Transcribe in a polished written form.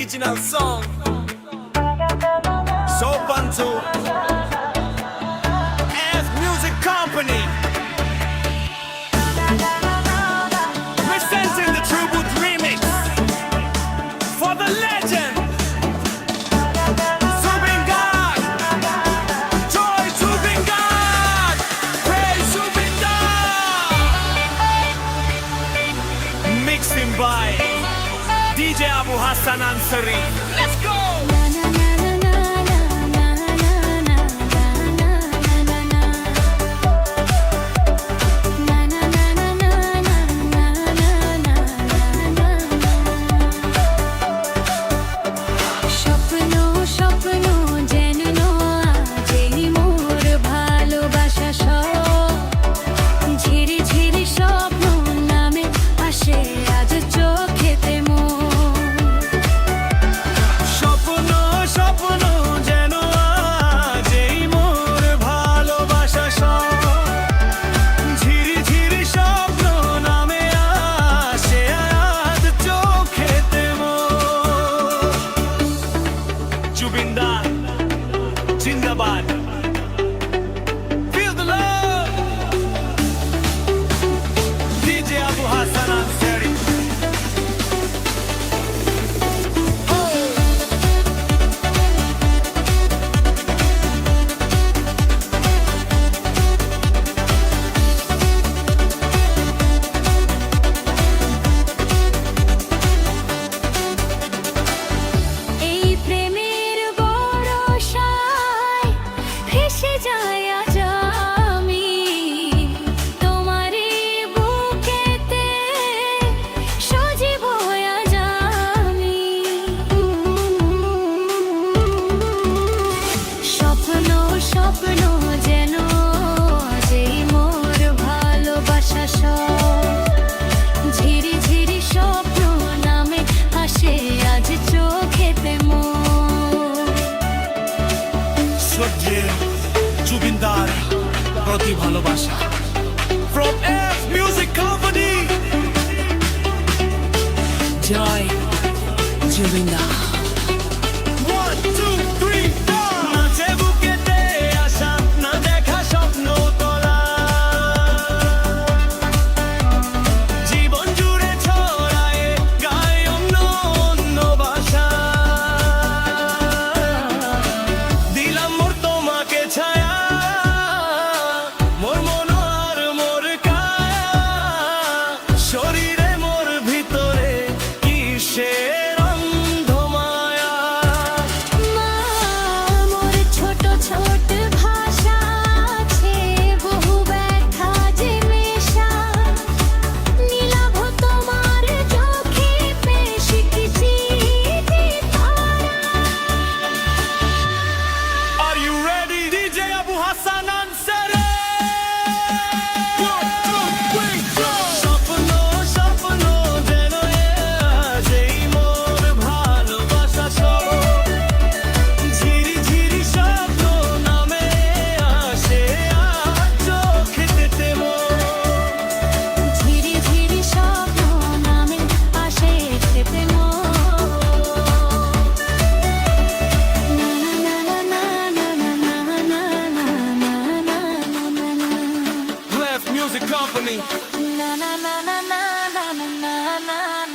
original song. So Bantu F Music Company presenting the tribute remix for the legend Zubin God. Joy Zubin God. Praise Zubin God. Mixing by DJ Abu Hassan Ansari. Let's go! Zindabad. Feel the love. DJ Abu Hassan Ansari. জুবিনদার প্রতি ভালোবাসা from F Music Company. Joy জুবিনদার 1 2 3 4 নাচে বুকেতে আশা না দেখা স্বপ্ন তোলা জীবন জুড়ে ছড়ায় গায় অন্য অন্য ভাষা দিলাম মোর তোমাকে ছায়া শরীরে মোর ভিতরে কিসের অন্ধ মায়া মোর ছোট ছোট ভাষা আছে বহু ব্যথা যে মেশা নীলাভ তোমার চোখে পেশি কিছি তারা Are you ready DJ Abu Hassan Ansari? Music Company. na na na na na na na na na